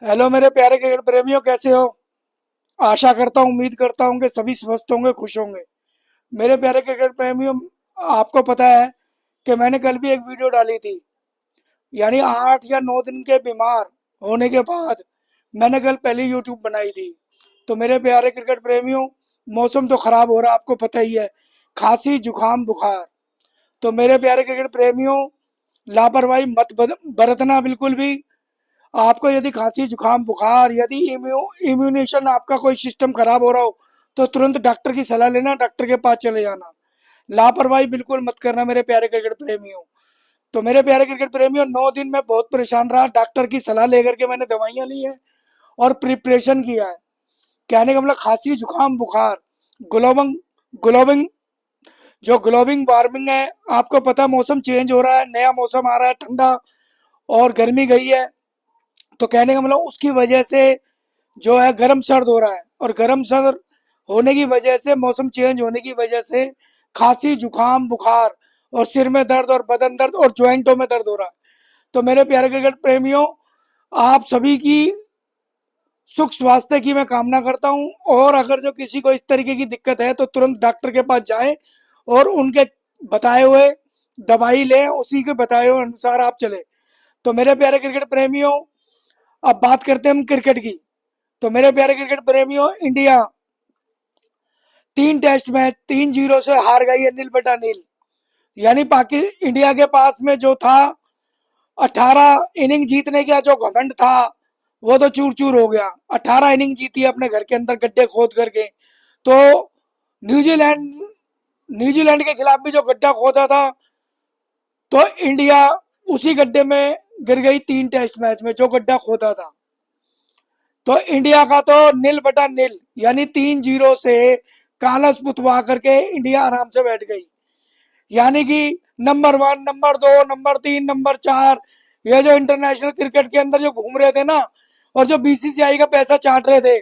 Hello मेरे प्यारे cricket प्रेमियों, कैसे हो? आशा करता हूँ, उम्मीद करता हूँ कि सभी स्वस्थ होंगे, खुश होंगे। मेरे प्यारे क्रिकेट प्रेमियों, आपको पता है कि मैंने कल भी एक वीडियो डाली थी। यानी 8 या 9 दिन के बीमार होने के बाद मैंने कल पहली यूट्यूब बनाई थी। तो मेरे प्यारे क्रिकेट प्रेमियों, मौसम तो खराब हो रहा, आपको पता ही है। खांसी, जुकाम, बुखार। तो मेरे प्यारे क्रिकेट प्रेमियों, लापरवाही मत बरतना बिल्कुल भी। आपको यदि खांसी, जुकाम, बुखार, यदि इम्यूनेशन आपका कोई सिस्टम खराब हो रहा हो, तो तुरंत डॉक्टर की सलाह लेना, डॉक्टर के पास चले जाना। लापरवाही बिल्कुल मत करना मेरे प्यारे क्रिकेट प्रेमियों। तो मेरे प्यारे क्रिकेट प्रेमियों, 9 दिन में बहुत परेशान रहा। डॉक्टर की सलाह लेकर के मैंने दवाइयां ली है और प्रिपरेशन किया है। कहने का मतलब, खांसी, जुकाम, बुखार, ग्लोबल ग्लोबिंग जो ग्लोबिंग वार्मिंग है, आपको पता है मौसम चेंज हो रहा है, नया मौसम आ रहा है, ठंडा, और गर्मी गई है। तो कहने का मतलब, उसकी वजह से जो है गर्म सर्द हो रहा है, और गर्म सर्द होने की वजह से, मौसम चेंज होने की वजह से खांसी, जुकाम, बुखार, और सिर में दर्द, और बदन दर्द, और ज्वाइंटों में दर्द हो रहा है। तो मेरे प्यारे क्रिकेट प्रेमियों, आप सभी की सुख स्वास्थ्य की मैं कामना करता हूं। और अगर जो किसी को इस तरीके की दिक्कत है, तो तुरंत डॉक्टर के पास जाएं और उनके बताए हुए दवाई लें, उसी के बताए हुए अनुसार आप चले। तो मेरे प्यारे क्रिकेट प्रेमियों, अब बात करते हैं हम क्रिकेट की। तो मेरे प्यारे क्रिकेट प्रेमियों, इंडिया 3 टेस्ट मैच 3-0 से हार गई है, नील बटा नील। यानी पाकि इंडिया के पास में जो था 18 इनिंग जीतने का जो घमंड था, वो तो चूर चूर हो गया। 18 इनिंग जीती है अपने घर के अंदर गड्ढे खोद करके। तो न्यूजीलैंड न्यूजीलैंड के खिलाफ भी जो गड्ढा खोदा था, तो इंडिया उसी गड्ढे में गिर गई 3 टेस्ट मैच में, जो गड्ढा खोदा था। तो इंडिया का तो नील बटा नील, यानी 3-0 से कालस पुतवा करके इंडिया आराम से बैठ गई। यानी कि नंबर 1, नंबर 2, नंबर 3, नंबर 4, ये जो इंटरनेशनल क्रिकेट के अंदर जो घूम रहे थे ना, और जो बीसीसीआई का पैसा चाट रहे थे,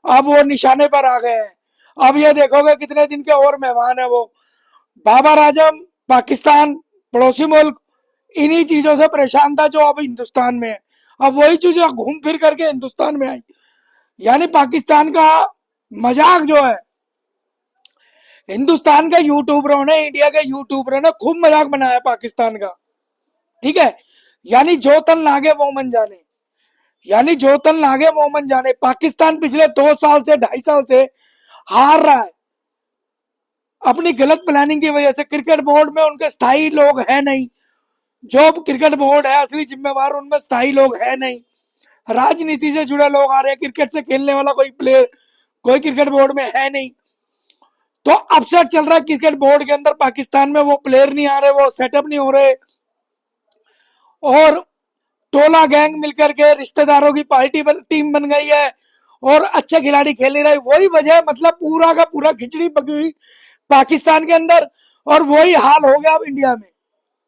अब वो निशाने पर आ गए हैं। अब ये देखोगे कितने दिन के और मेहमान है वो। बाबर आजम, पाकिस्तान, पड़ोसी मुल्क, इन्हीं चीजों से परेशान था जो अब हिंदुस्तान में है। अब वही चीजें घूम फिर करके हिंदुस्तान में आई। यानी पाकिस्तान का मजाक जो है, हिंदुस्तान के यूट्यूबरों ने, इंडिया के यूट्यूबरों ने खूब मजाक बनाया पाकिस्तान का। ठीक है। यानी जो तन लागे वो मन जाने। यानी जो तन लागे वो मन जाने। पाकिस्तान पिछले 2 साल से, 2.5 साल से हार रहा है, अपनी गलत प्लानिंग की वजह से। क्रिकेट बोर्ड में उनके स्थायी लोग हैं नहीं। जो क्रिकेट बोर्ड है असली जिम्मेवार, उनमें स्थायी लोग हैं नहीं। राजनीति से जुड़े लोग आ रहे हैं, क्रिकेट से खेलने वाला कोई प्लेयर, कोई क्रिकेट बोर्ड में है नहीं। तो अपसेट चल रहा है क्रिकेट बोर्ड के अंदर पाकिस्तान में। वो प्लेयर नहीं आ रहे, वो सेटअप नहीं हो रहे, और टोला गैंग मिलकर के रिश्तेदारों की टीम बन गई है, और अच्छे खिलाड़ी खेल नहीं रहे। वही वजह, मतलब पूरा का पूरा खिचड़ी पकी हुई पाकिस्तान के अंदर, और वही हाल हो गया अब इंडिया में।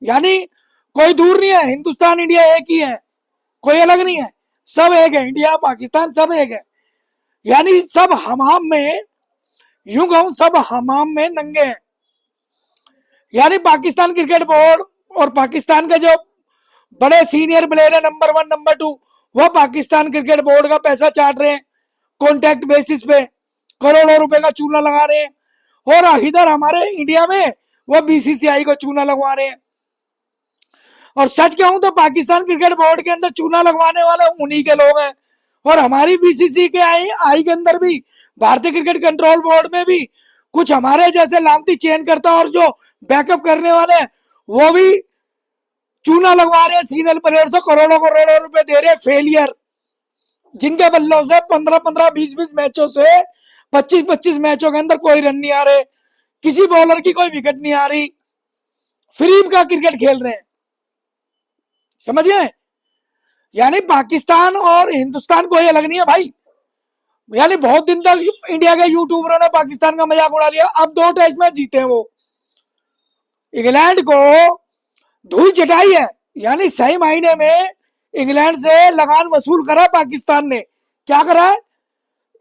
यानी कोई दूर नहीं है, हिंदुस्तान इंडिया एक ही है, कोई अलग नहीं है। सब एक है, इंडिया पाकिस्तान सब एक है। यानी सब हमाम में, यूं कहूं सब हमाम में नंगे हैं। यानी पाकिस्तान क्रिकेट बोर्ड और पाकिस्तान के जो बड़े सीनियर प्लेयर है, नंबर 1, नंबर 2, वो पाकिस्तान क्रिकेट बोर्ड का पैसा चाट रहे हैं कॉन्ट्रैक्ट बेसिस पे, करोड़ों रुपए का चूना लगा रहे हैं। और इधर हमारे इंडिया में वो बीसीसीआई को चूना लगवा रहे हैं। और सच कहूं तो पाकिस्तान क्रिकेट बोर्ड के अंदर चूना लगवाने वाले उन्हीं के लोग हैं। और हमारी बीसीसी के आई के अंदर भी, भारतीय क्रिकेट कंट्रोल बोर्ड में भी, कुछ हमारे जैसे लांती चेन करता और जो बैकअप करने वाले हैं, वो भी चूना लगवा रहे हैं सीनियर प्लेयर से, करोड़ों करोड़ों रुपए दे रहे हैं फेलियर, जिनके बल्लों से 15-15, 20-20 मैचों से, 25-25 मैचों के अंदर कोई रन नहीं आ रहे, किसी बॉलर की कोई विकेट नहीं आ रही, फ्री का क्रिकेट खेल रहे हैं। समझ गए? यानी पाकिस्तान और हिंदुस्तान कोई अलग नहीं है भाई। यानी बहुत दिन तक इंडिया के यूट्यूबरों ने पाकिस्तान का मजाक उड़ा लिया। अब 2 टेस्ट मैच जीते हैं वो, इंग्लैंड को धूल चटाई है। यानी सही मायने में इंग्लैंड से लगान वसूल करा पाकिस्तान ने। क्या करा है?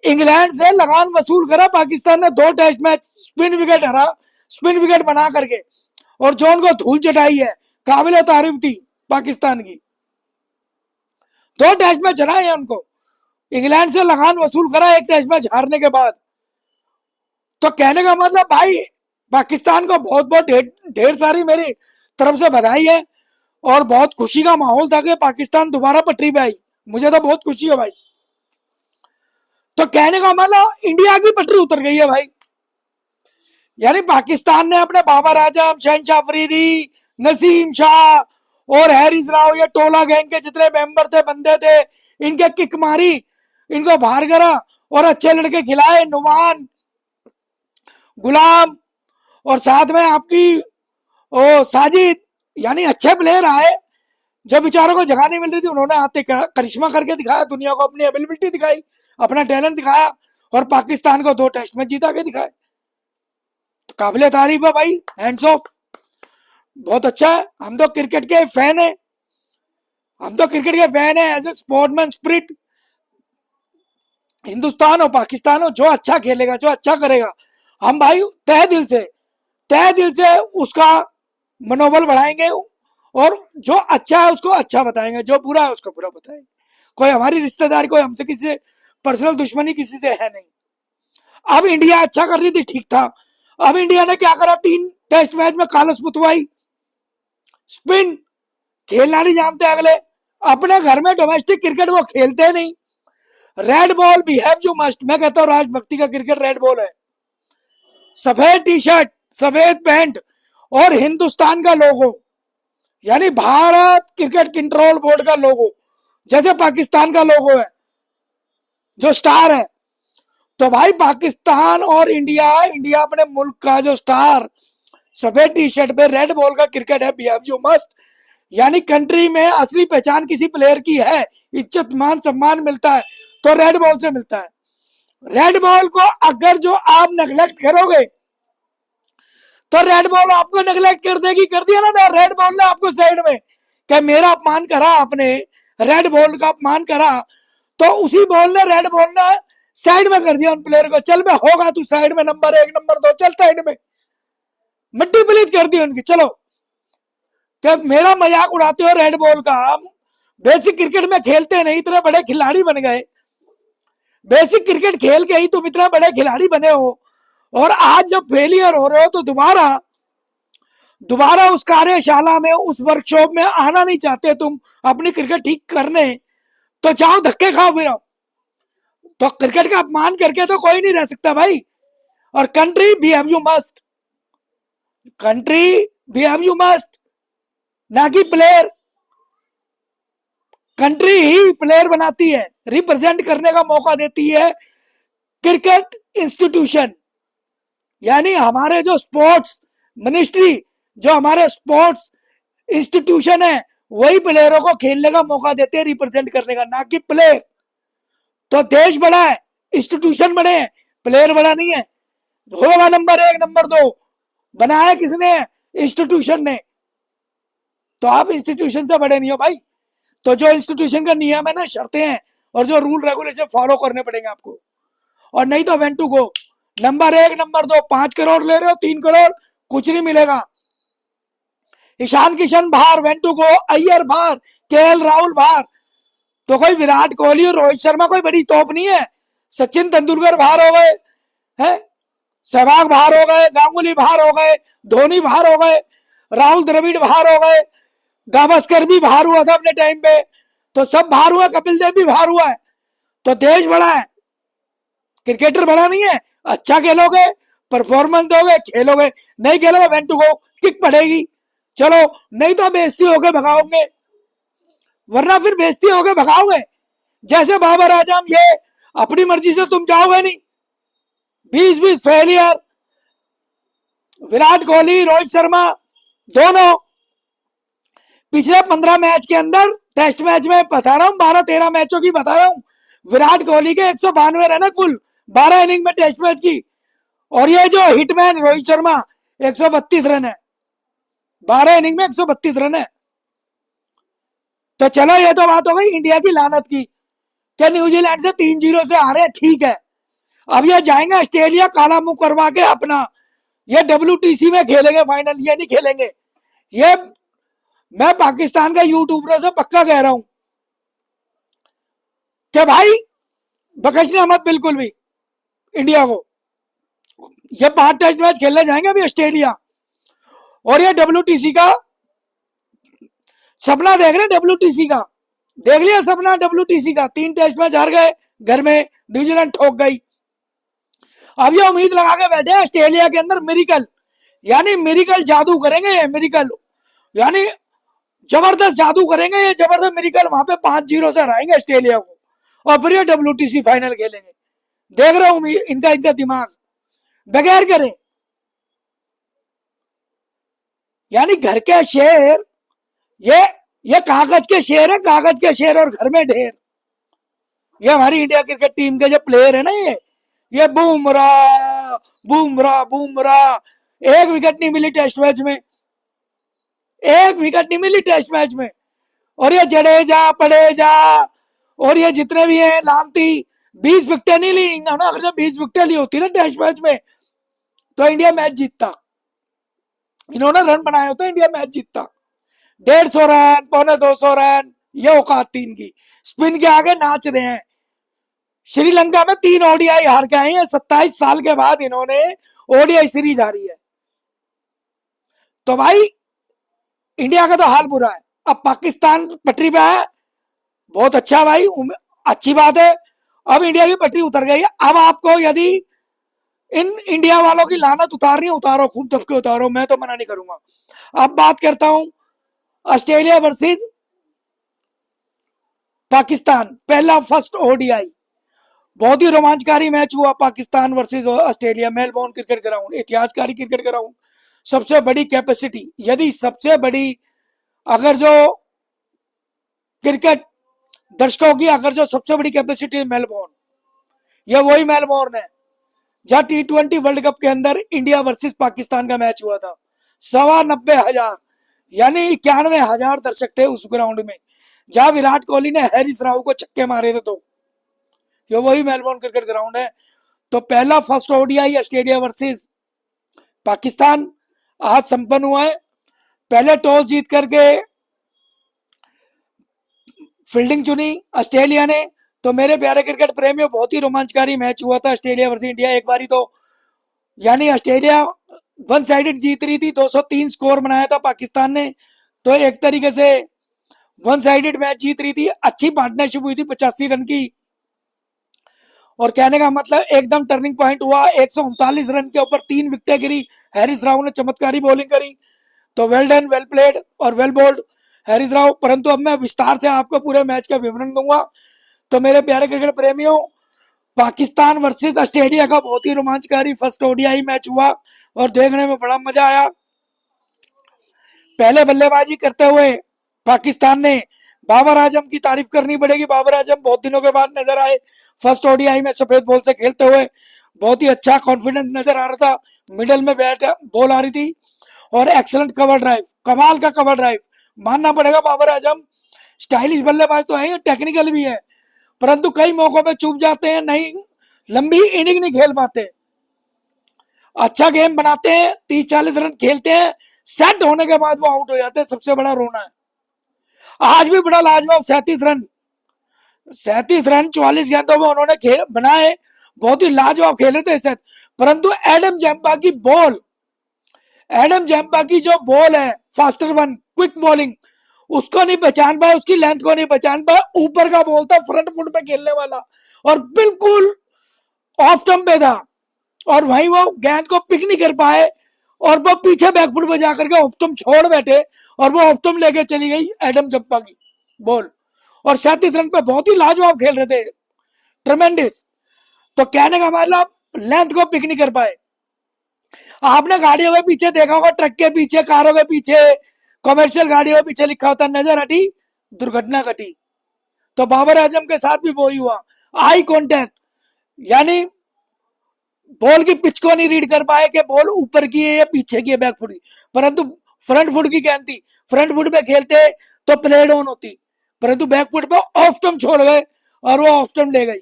इंग्लैंड से लगान वसूल करा पाकिस्तान ने। 2 टेस्ट मैच स्पिन विकेट बना करके, और जो उनको धूल चटाई है, काबिल तारीफ थी पाकिस्तान की। 2 टेस्ट मैच हराए हैं उनको, इंग्लैंड से लगान वसूल करा 1 टेस्ट मैच हारने के बाद। तो कहने का मतलब भाई पाकिस्तान को बहुत बहुत ढेर सारी मेरी तरफ से बधाई है, और बहुत खुशी का माहौल था कि पाकिस्तान दोबारा पटरी पे आई। मुझे तो बहुत खुशी है भाई। तो कहने का मतलब इंडिया की पटरी उतर गई है भाई। यानी पाकिस्तान ने अपने बाबर आजम, शहनशाह अफरीदी, नसीम शाह और हैरिस राव, ये टोला गैंग के जितने मेंबर थे, बंदे थे, इनके किक मारी, इनको बाहर करा और अच्छे लड़के खिलाए, नुमान, गुलाम, और साथ में आपकी ओ साजिद, यानी अच्छे प्लेयर आए। जो बेचारों को जगह नहीं मिल रही थी, उन्होंने आते करिश्मा करके दिखाया, दुनिया को अपनी एबिलिटी दिखाई, अपना टैलेंट दिखाया, और पाकिस्तान को 2 टेस्ट में जीता के दिखाए। तो काबिले तारीफ है भाई, हैंड्स ऑफ, बहुत अच्छा है। हम तो क्रिकेट के फैन है, हम तो क्रिकेट के फैन है as a sportsman spirit. Hindustan हो पाकिस्तान हो, जो अच्छा खेलेगा, जो अच्छा करेगा, हम भाई तहे दिल से उसका मनोबल बढ़ाएंगे, और जो अच्छा है उसको अच्छा बताएंगे, जो बुरा है उसको बुरा बताएंगे। कोई हमारी रिश्तेदारी, कोई हमसे किसी से पर्सनल दुश्मनी किसी से है नहीं। अब इंडिया अच्छा कर रही थी, ठीक था। अब इंडिया ने क्या करा, 3 टेस्ट मैच में कालस पुतवाई, स्पिन खेलना नहीं जानते अगले, अपने घर में डोमेस्टिक क्रिकेट वो खेलते नहीं। Red ball behave you must, मैं कहता हूं राजभक्ति का क्रिकेट रेड बॉल है। सफेद टी शर्ट, सफेद पैंट और हिंदुस्तान का लोगो, यानी भारत क्रिकेट कंट्रोल बोर्ड का लोगो, जैसे पाकिस्तान का लोगो है जो स्टार है। तो भाई पाकिस्तान और इंडिया, इंडिया अपने मुल्क का जो स्टार सफेद टी शर्ट पे रेड बॉल का क्रिकेट है, बिहेव यू मस्ट। यानी कंट्री में असली पहचान किसी प्लेयर की है, इज्जत मान सम्मान मिलता है तो रेड बॉल से मिलता है। रेड बॉल को अगर जो आप नेग्लेक्ट करोगे तो रेड बॉल आपको नेग्लेक्ट कर देगी। कर दिया ना रेड बॉल ने आपको साइड में, क्या मेरा अपमान करा आपने, रेड बॉल का अपमान करा, तो उसी बॉल ने, रेड बॉल ने साइड में कर दिया उन प्लेयर को। चल बे होगा तू साइड में, नंबर 1 नंबर 2 चल साइड में, मिट्टी पलीत कर दी उनकी। चलो, क्या मेरा मजाक उड़ाते हो रेड बॉल का? बेसिक क्रिकेट में खेलते नहीं, इतने बड़े खिलाड़ी बन गए, बेसिक क्रिकेट खेल के ही तुम इतने बड़े खिलाड़ी बने हो, और आज जब फेलियर हो रहे हो तो दोबारा उस कार्यशाला में, उस वर्कशॉप में आना नहीं चाहते तुम अपनी क्रिकेट ठीक करने, तो जाओ धक्के खाओ फिर। तो क्रिकेट का अपमान करके तो कोई नहीं रह सकता भाई। और country behave you must, country behave you must, ना कि प्लेयर। कंट्री ही प्लेयर बनाती है, रिप्रेजेंट करने का मौका देती है क्रिकेट इंस्टीट्यूशन, यानी हमारे जो स्पोर्ट्स मिनिस्ट्री, जो हमारे स्पोर्ट्स इंस्टीट्यूशन है, वही प्लेयरों को खेलने का मौका देते हैं, रिप्रेजेंट करने का, ना कि प्लेयर। तो देश बड़ा है, इंस्टीट्यूशन बड़े हैं, प्लेयर बड़ा नहीं है। होगा नंबर 1 नंबर 2, बनाया किसने? इंस्टीट्यूशन ने। तो आप इंस्टीट्यूशन से बड़े नहीं हो भाई। तो जो इंस्टीट्यूशन का नियम है ना, शर्तें हैं और जो रूल रेगुलेशन फॉलो करने पड़ेंगे आपको, और नहीं तो when to go. Number 1 number 2 5 crore ले रहे हो, 3 करोड़ कुछ नहीं मिलेगा। ईशान किशन बाहर, वेन टू गो, अय्यर बाहर, केएल राहुल बाहर। तो कोई विराट कोहली और रोहित शर्मा कोई बड़ी तोप नहीं है। सचिन तेंदुलकर बाहर हो गए हैं, सहवाग बाहर हो गए, गांगुली बाहर हो गए, धोनी बाहर हो गए, राहुल द्रविड़ बाहर हो गए, गावस्कर भी बाहर हुआ था अपने टाइम पे, तो सब बाहर हुआ, कपिल देव भी बाहर हुआ है। तो देश बड़ा है, क्रिकेटर बड़ा नहीं है। अच्छा खेलोगे, परफॉर्मेंस दोगे, खेलोगे, नहीं खेलोगे वेन टू गो, किक पड़ेगी, चलो, नहीं तो बेइज्जती होके भगाओगे, वरना फिर बेइज्जती होके भगाओगे। जैसे बाबर आजम, ये अपनी मर्जी से तुम जाओगे नहीं, 20-20 फेलियर। विराट कोहली, रोहित शर्मा दोनों पिछले 15 मैच के अंदर, टेस्ट मैच में बता रहा हूं, 12-13 मैचों की बता रहा हूं, विराट कोहली के 192 रन है कुल 12 इनिंग में टेस्ट मैच की, और ये जो हिटमैन रोहित शर्मा 132 रन है, 12 इनिंग में 132 रन है। तो चलो, ये तो बात हो गई इंडिया की लानत की, क्या न्यूजीलैंड से 3-0 से हारे, ठीक है। अब ये जाएंगे ऑस्ट्रेलिया काला मुंह करवा के अपना, ये WTC में खेलेंगे फाइनल, ये नहीं खेलेंगे। ये मैं पाकिस्तान का यूट्यूबरों से पक्का कह रहा हूं, कि भाई बकचना मत बिल्कुल भी इंडिया को। ये 5 टेस्ट मैच खेलने जाएंगे अभी ऑस्ट्रेलिया, और ये WTC का सपना देख रहे, WTC का देख लिया सपना, WTC का 3 टेस्ट मैच हार गए घर में, न्यूजीलैंड ठोक गई। अब ये उम्मीद लगा के बैठे हैं ऑस्ट्रेलिया के अंदर मिरेकल, यानी मिरेकल जादू करेंगे ये, मिरेकल यानी जबरदस्त जादू करेंगे ये, जबरदस्त मिरेकल, वहां पे 5-0 से हराएंगे ऑस्ट्रेलिया को और फिर ये WTC फाइनल खेलेंगे। देख रहा हूं इनका इनका दिमाग बगैर करे, यानी घर के शेर, ये कागज के शेर है, कागज के शेर और घर में ढेर। ये हमारी इंडिया क्रिकेट टीम के जो प्लेयर है ना, ये बुमराह बुमराह बुमराह, एक विकेट नहीं मिली टेस्ट मैच में, एक विकेट नहीं मिली टेस्ट मैच में। और ये जडेजा पड़ेजा और ये जितने भी हैं लामती, 20 विकेटें नहीं ली इन्होंने। अगर जब 20 विकेटें ली होती ना टेस्ट मैच में तो इंडिया मैच जीतता, इन्होंने रन बनाए होते इंडिया मैच जीतता। 150 रन, 250 रन, ये औकात थी इनकी। स्पिन के आगे नाच रहे हैं। श्रीलंका में 3 ODI हार के आए हैं, 27 साल के बाद इन्होंने ODI सीरीज हारी है। तो भाई इंडिया का तो हाल बुरा है। अब पाकिस्तान पटरी पे है, बहुत अच्छा भाई, अच्छी बात है। अब इंडिया की पटरी उतर गई है। अब आपको यदि इन इंडिया वालों की लानत उतारनी, उतारो, खूब दबके उतारो, मैं तो मना नहीं करूंगा। अब बात करता हूं ऑस्ट्रेलिया वर्सेस पाकिस्तान, पहला फर्स्ट ODI, बहुत ही रोमांचकारी मैच हुआ Pakistan versus Australia, Melbourne cricket ground, इतिहासकारी क्रिकेट ग्राउंड, सबसे बड़ी कैपेसिटी, यदि सबसे बड़ी अगर जो क्रिकेट दर्शकों की अगर जो सबसे बड़ी कैपेसिटी मेलबोर्न, यह वही मेलबोर्न है जहां T20 वर्ल्ड कप के अंदर इंडिया वर्सेस पाकिस्तान का मैच हुआ था। 90,000 यानी 91,000 दर्शक थे उस ग्राउंड में, जहां विराट कोहली ने हैरिस राव को छक्के मारे थे। तो ये वही मेलबोर्न क्रिकेट ग्राउंड है। तो पहला first ODI Australia versus Pakistan आज संपन्न हुआ है। पहले टॉस जीत करके फील्डिंग चुनी ऑस्ट्रेलिया ने। तो मेरे प्यारे क्रिकेट प्रेमियों, बहुत ही रोमांचकारी मैच हुआ था ऑस्ट्रेलिया वर्सेस इंडिया। एक बारी तो यानी ऑस्ट्रेलिया 1 साइडेड जीत रही थी, 203 स्कोर बनाया था पाकिस्तान ने, तो एक तरीके से 1 साइडेड मैच जीत रही थी। अच्छी पार्टनरशिप हुई थी 85 रन की, और कहने का मतलब एकदम टर्निंग पॉइंट हुआ। 139 रन के ऊपर 3 विकेटें गिरी, हैरिस राव ने चमत्कारी बॉलिंग करी। तो वेल डन, वेल प्लेड और वेल बोल्ड हैरिस राव। परंतु अब मैं विस्तार से आपको पूरे मैच का विवरण दूंगा। तो मेरे प्यारे क्रिकेट प्रेमियों, पाकिस्तान वर्सेस ऑस्ट्रेलिया का बहुत ही रोमांचकारी फर्स्ट ODI मैच हुआ और देखने में बड़ा मजा आया। पहले बल्लेबाजी करते हुए पाकिस्तान ने बाबर आजम की तारीफ करनी पड़ेगी। बाबर आजम बहुत दिनों के बाद नजर आए फर्स्ट ODI में सफेद बॉल से खेलते हुए, बहुत ही अच्छा कॉन्फिडेंस नजर आ रहा था। मिडल में बैट बॉल आ रही थी और एक्सलेंट कवर ड्राइव, कमाल का कवर ड्राइव, मानना पड़ेगा। बाबर आजम स्टाइलिश बल्लेबाज तो है, टेक्निकल भी है, परंतु कई मौकों पे चूक जाते हैं, नहीं लंबी इनिंग नहीं खेल पाते। अच्छा गेम बनाते हैं, 30-40 रन खेलते हैं, सेट होने के बाद वो आउट हो जाते हैं, सबसे बड़ा रोना है। आज भी बड़ा लाजवाब 37 रन, 44 गेंदों में उन्होंने खेल बनाए, बहुत ही लाजवाब खेले थे सेट। परंतु एडम जैम्पा की बॉल, एडम जैम्पा की जो बॉल है फास्टर वन, क्विक बॉलिंग, उसको नहीं पहचान पाए, उसकी लेंथ को नहीं पहचान पाए। ऊपर का बॉल था, फ्रंट फुट पे खेलने वाला, और बिल्कुल ऑफ स्टंप पे था, और वहीं वो गेंद को पिक नहीं कर पाए, और वो पीछे बैकफुट पे जाकर के ऑफ स्टंप छोड़ बैठे, और वो ऑफ स्टंप लेके चली गई एडम जम्पा की बॉल। और 37 रन पे बहुत ही लाजवाब खेल रहे थे, ट्रमेंडिस। तो कहने का मतलब लेंथ को पिक नहीं कर पाए। आपने गाड़ियों के पीछे देखा होगा, ट्रक के पीछे, कारों के पीछे, कमर्शियल गाड़ियों के पीछे लिखा होता नजर हटी दुर्घटना घटी। तो बाबर आजम के साथ भी वही हुआ, आई कांटेक्ट, यानी बॉल की पिच को नहीं रीड कर पाए कि बॉल ऊपर की है या पीछे की है, बैक फुट की, परंतु फ्रंट फुट की गेंद थी, फ्रंट फुट पे खेलते तो प्लेड ऑन होती, परंतु बैक फुट पे ऑफ स्टंप छोड़ गए और वो ऑफ स्टंप ले गई।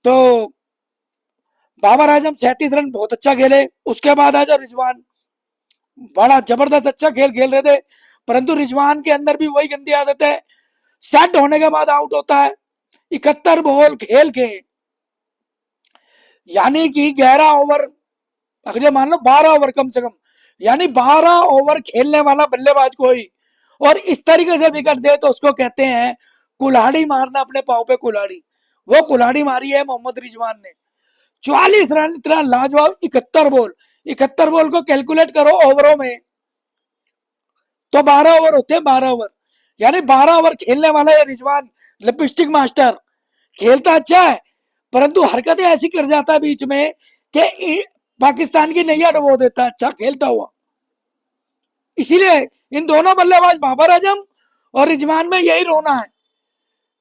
तो बाबर आजम 37 रन बहुत अच्छा खेले। उसके बाद आजा रिजवान, बड़ा जबरदस्त अच्छा खेल खेल रहे थे, परंतु रिजवान के अंदर भी वही गंदी आदत है, सेट होने के बाद आउट होता है, 71 बॉल खेल के, यानी कि 11 ओवर, अगर मान लो 12 ओवर कम से कम, यानी 12 ओवर खेलने वाला बल्लेबाज कोई और इस तरीके से विकेट दे तो उसको कहते हैं कुल्हाड़ी मारना, अपने पाँव पे कुल्हाड़ी। वो कुल्हाड़ी मारी है मोहम्मद रिजवान ने। 44 रन, इतना लाजवाब। 71 बॉल को कैलकुलेट करो ओवरों में, तो 12 ओवर होते हैं, 12 ओवर, यानी 12 ओवर खेलने वाला ये रिजवान लिपस्टिक मास्टर खेलता अच्छा है, परंतु हरकतें ऐसी कर जाता है बीच में कि पाकिस्तान की नैया डुबो देता है, अच्छा खेलता हुआ। इसीलिए इन दोनों बल्लेबाज बाबर आजम और रिजवान में यही रोना है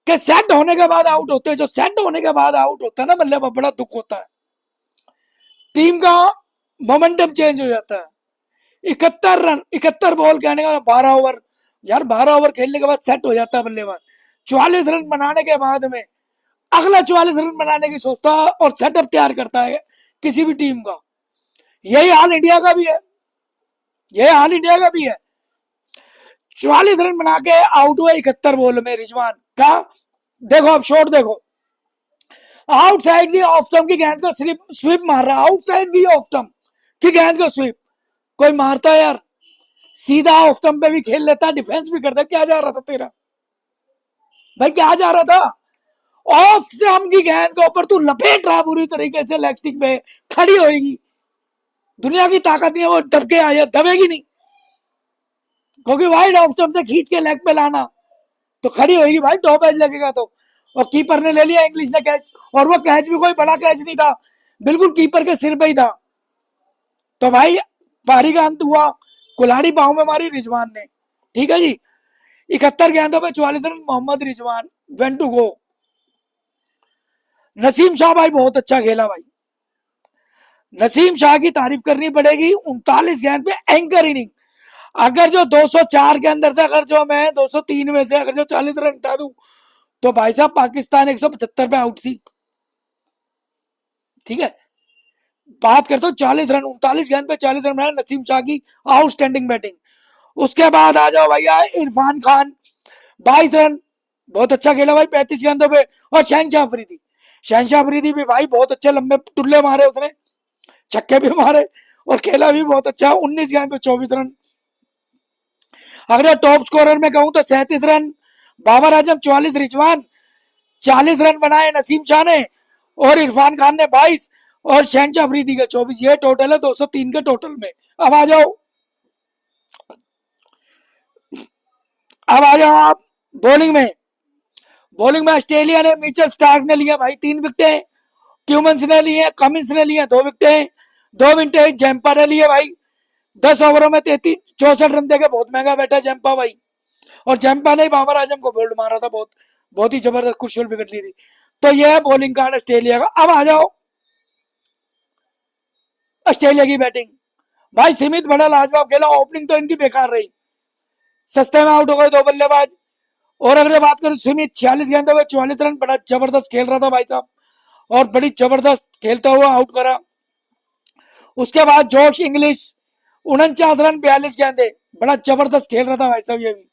कि सेट होने के बाद आउट होते हैं। जो सेट होने के बाद आउट होता है ना बल्लेबाज, बड़ा दुख होता है, टीम का मोमेंटम चेंज हो जाता है। 71 रन, 71 बॉल कहने का 12 ओवर, यार 12 ओवर खेलने के बाद सेट हो जाता है बल्लेबाज। 44 रन बनाने के बाद में अगला 44 रन बनाने की सोचता है और सेटअप तैयार करता है किसी भी टीम का। यही हाल इंडिया का भी है, यही हाल इंडिया का भी है। 44 रन बना के आउट हुए 71 बॉल में रिजवान का। देखो अब शॉट देखो, आउटसाइड दी ऑफ स्टंप की गेंद को स्वीप मार रहा है, आउटसाइड दी ऑफ स्टंप की गेंद को स्वीप कोई मारता है यार? सीधा ऑफ स्टंप पे भी खेल लेता, डिफेंस भी करता। क्या जा रहा था तेरा भाई, क्या जा रहा था? ऑफ स्टंप की गेंद के ऊपर तू लपेट रहा बुरी तरीके से, लेग स्टिक पे खड़ी होगी। दुनिया की ताकत नहीं है वो दब के आया, दबेगी नहीं, क्योंकि वाइड ऑफ स्टंप से खींच के लेग पे लाना तो खड़ी होगी भाई, टॉप एज लगेगा तो। और कीपर ने ले लिया, इंग्लिश ने कैच, और वो कैच भी कोई बड़ा कैच नहीं था, बिल्कुल कीपर के सिर पे ही था। तो भाई पारी का अंत हुआ, कुल्हाड़ी पाँव में मारी रिजवान ने, ठीक है जी। 71 गेंदों पे 44 run, Mohammad Rizwan went to go. Naseem Shah भाई बहुत अच्छा खेला भाई, नसीम शाह की तारीफ करनी पड़ेगी। 39 गेंद पे एंकर इनिंग, अगर जो 204 के अंदर से, अगर जो मैं 203 में से अगर जो 40 रन हटा दूं तो भाई साहब पाकिस्तान 175 पे आउट थी, ठीक है। बात करता हूँ 40 रन, 39 गेंद पे 40 रन बनाए नसीम शाह की, आउटस्टैंडिंग बैटिंग। उसके बाद आ जाओ भैया इरफान खान, 22 रन, बहुत अच्छा खेला भाई 35 गेंदों पे। और शहनशाह अफरीदी भी भाई बहुत अच्छे लंबे टुल्ले मारे उसने, छक्के भी मारे और खेला भी बहुत अच्छा, 19 गेंद पे 24 रन। अगर टॉप स्कोरर में कहूं तो 37 रन बाबर आजम, 44 रिजवान, 40 रन बनाए नसीम शाह ने और इरफान खान ने 22 और शहनशाह अफरीदी के 24। ये टोटल है 203 के टोटल में। अब आ जाओ, अब आ जाओ आप बॉलिंग में। बॉलिंग में ऑस्ट्रेलिया ने मिचेल स्टार्क ने लिया भाई 3 विकेटें, क्यूमन्स ने लिए, कमिंस ने लिए 2 विकेटें, 2 विकेटें जैम्पा ने लिए भाई। 10 ओवरों में 64 रन देके बहुत महंगा बैठा जैम्पा भाई, और जैम्पा ने बाबर आजम को बोल्ड मारा था, बहुत बहुत ही जबरदस्त क्रुशियल विकेट ली थी। तो यह है बॉलिंग कार्ड ऑस्ट्रेलिया का। अब आ जाओ ऑस्ट्रेलिया की बैटिंग, भाई सीमित बड़ा लाजवाब खेला, ओपनिंग तो इनकी बेकार रही, सस्ते में आउट हो गए 2 बल्लेबाज। और अगर बात करूं सीमित 46 गेंदों में 44 रन, बड़ा जबरदस्त खेल रहा था भाई साहब, और बड़ी जबरदस्त खेलता हुआ आउट करा। उसके बाद जोश इंग्लिश 49 रन 42 गेंदे, बड़ा जबरदस्त खेल रहा था भाई साहब ये भी,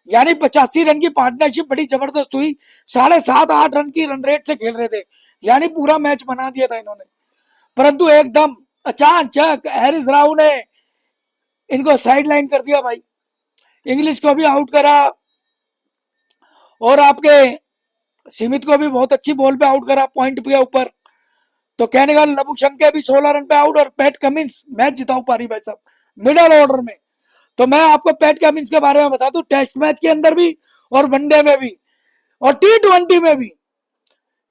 यानी 85 रन की पार्टनरशिप बड़ी जबरदस्त हुई। 7.5-8 रन की रन रेट से खेल रहे थे, यानी पूरा मैच बना दिया था इन्होंने। परंतु एकदम अचानक हैरिस राव ने इनको साइड लाइन कर दिया भाई, इंग्लिश को भी आउट करा और आपके सीमित को भी बहुत अच्छी बॉल पे आउट करा, पॉइंट पे ऊपर। तो कहने का लबू शंके भी 16 रन पे आउट, और पैट कमिंस मैच जिताऊ पा रही भाई साहब मिडल ऑर्डर में। तो मैं आपको पैट कमिंस के बारे में बता दूं, टेस्ट मैच के अंदर भी और वनडे में भी और T20 में भी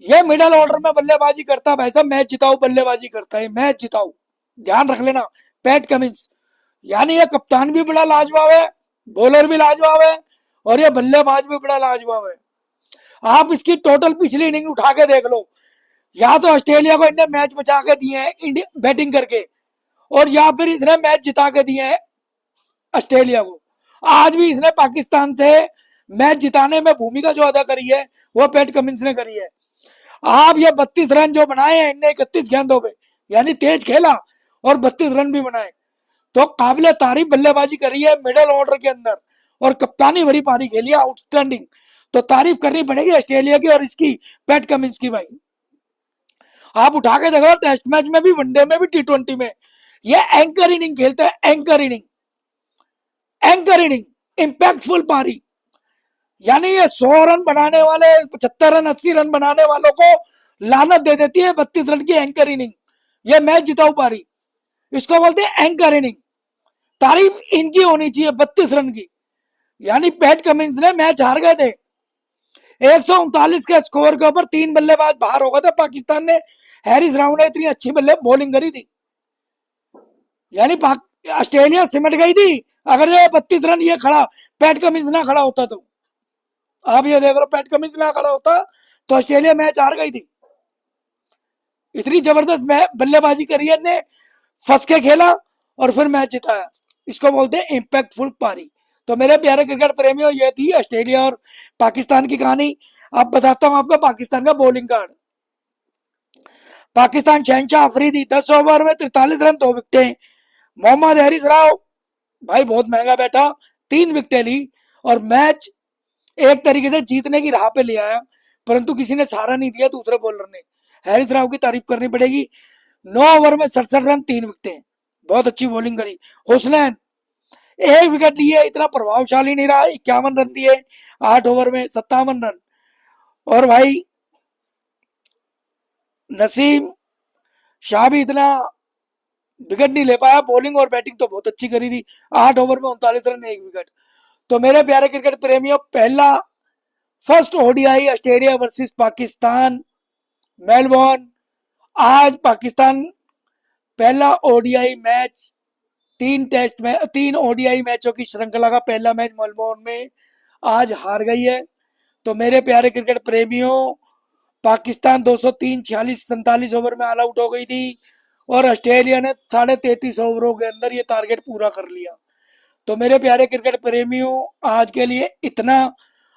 ये मिडल ऑर्डर में बल्लेबाजी करता है भाई साहब, मैच जिताऊ बल्लेबाजी करता है, मैच जिताऊ, ध्यान रख लेना पैट कमिंस। यानी ये कप्तान भी बड़ा लाजवाब है, बॉलर भी लाजवाब है, और ये बल्लेबाज भी बड़ा लाजवाब है। आप इसकी टोटल पिछली इनिंग उठा के देख लो, या तो ऑस्ट्रेलिया को इनने मैच बचा के दिए हैं इंडिया बैटिंग करके, और या फिर इसने मैच जिता के दिए हैं ऑस्ट्रेलिया को। आज भी इसने पाकिस्तान से मैच जिताने में भूमिका जो अदा करी है वो पैट कमिंस ने करी है। आप ये 32 रन जो बनाए हैं इनने 31 गेंदों पे, यानी तेज खेला और 32 रन भी बनाए, तो काबिल तारीफ बल्लेबाजी करी है मिडल ऑर्डर के अंदर, और कप्तानी भरी पारी खेली है, आउटस्टैंडिंग। तो तारीफ करनी पड़ेगी ऑस्ट्रेलिया की और इसकी पैट कमिंस की। भाई आप उठा के देखो, टेस्ट मैच में भी, वनडे में भी, T20 में, ये एंकर इनिंग खेलते हैं, anchor inning, anchor inning, impactful पारी। यानी ये 100 रन बनाने वाले, 75 रन 80 रन बनाने वालों को लानत दे देती है 32 रन की एंकर इनिंग। ये मैच जिताऊ पारी, इसको बोलते हैं एंकर इनिंग। तारीफ इनकी होनी चाहिए 32 रन की। यानी पैट कमिंस ने मैच हार गए थे 139 के स्कोर के ऊपर, 3 बल्लेबाज बाहर हो गए थे पाकिस्तान ने। हैरिस राव ने इतनी अच्छी बल्ले बॉलिंग करी थी, यानी ऑस्ट्रेलिया सिमट गई थी। अगर ये 32 रन ये खड़ा, पैट कमिंस ना खड़ा होता तो, आप ये देख लो, पैट कमिंस ना खड़ा होता तो ऑस्ट्रेलिया मैच हार गई थी। इतनी जबरदस्त बल्लेबाजी करी है ने, फंस के खेला और फिर मैच जिताया। इसको बोलते हैं इंपैक्टफुल पारी। तो मेरे प्यारे क्रिकेट प्रेमियों, ये थी ऑस्ट्रेलिया और पाकिस्तान की कहानी। अब बताता हूं आपको पाकिस्तान का बॉलिंग कार्ड। पाकिस्तान शहनशाह अफरीदी 10 ओवर में 43 रन 2 विकेटें। मोहम्मद हैरिस राव भाई बहुत महंगा बैठा, 3 विकेटें ली और मैच एक तरीके से जीतने की राह पे ले आया, परंतु किसी ने सहारा नहीं दिया दूसरे बॉलर ने। हैरिस राव की तारीफ करनी पड़ेगी, 9 ओवर में 67 रन 3 विकेटें, बहुत अच्छी बॉलिंग करी। हुसनैन 1 विकेट लिए, इतना प्रभावशाली नहीं रहा, 51 रन दिए 8 ओवर में 57 रन। और भाई नसीम शाह भी इतना विकेट नहीं ले पाया, बॉलिंग और बैटिंग तो बहुत अच्छी करी थी, 8 ओवर में 39 रन 1 विकेट। तो मेरे प्यारे क्रिकेट प्रेमियों, पहला first ODI Australia versus Pakistan, Melbourne. आज पाकिस्तान पहला ओडीआई मैच, 3 ओडीआई मैचों की श्रृंखला का पहला मैच मेलबोर्न में आज हार गई है। तो मेरे प्यारे क्रिकेट प्रेमियों, पाकिस्तान 203 46 47 ओवर में ऑल आउट हो गई थी और ऑस्ट्रेलिया ने 33.5 ओवरों के अंदर ये टारगेट पूरा कर लिया। तो मेरे प्यारे क्रिकेट प्रेमियों, आज के लिए इतना।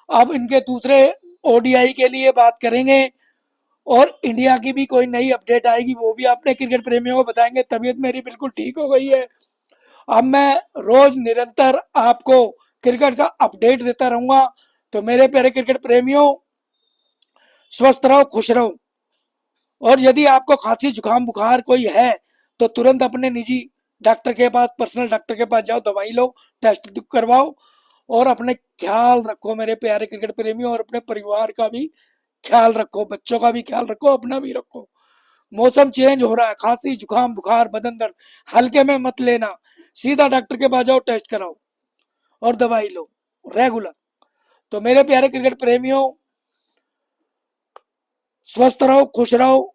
अब इनके दूसरे ओडीआई के लिए बात करेंगे और इंडिया की भी कोई नई अपडेट आएगी, वो भी अपने क्रिकेट प्रेमियों को बताएंगे। तबीयत मेरी बिल्कुल ठीक हो गई है, अब मैं रोज निरंतर आपको क्रिकेट का अपडेट देता रहूंगा। तो मेरे प्यारे क्रिकेट प्रेमियों, स्वस्थ रहो, खुश रहो। और यदि आपको खांसी जुकाम बुखार कोई है तो तुरंत अपने निजी डॉक्टर के पास, पर्सनल डॉक्टर के पास जाओ, दवाई लो, टेस्ट करवाओ और अपने ख्याल रखो मेरे प्यारे क्रिकेट प्रेमियों। और अपने परिवार का भी ख्याल रखो, बच्चों का भी ख्याल रखो, अपना भी रखो। मौसम चेंज हो रहा है, खांसी जुकाम बुखार बदन दर्द हल्के में मत लेना, सीधा डॉक्टर के पास जाओ, टेस्ट कराओ और दवाई लो रेगुलर। तो मेरे प्यारे क्रिकेट प्रेमियों, स्वस्थ रहो, खुश रहो,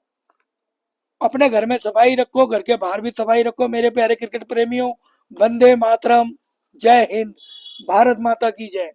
अपने घर में सफाई रखो, घर के बाहर भी सफाई रखो मेरे प्यारे क्रिकेट प्रेमियों। वंदे मातरम, जय हिंद, भारत माता की जय।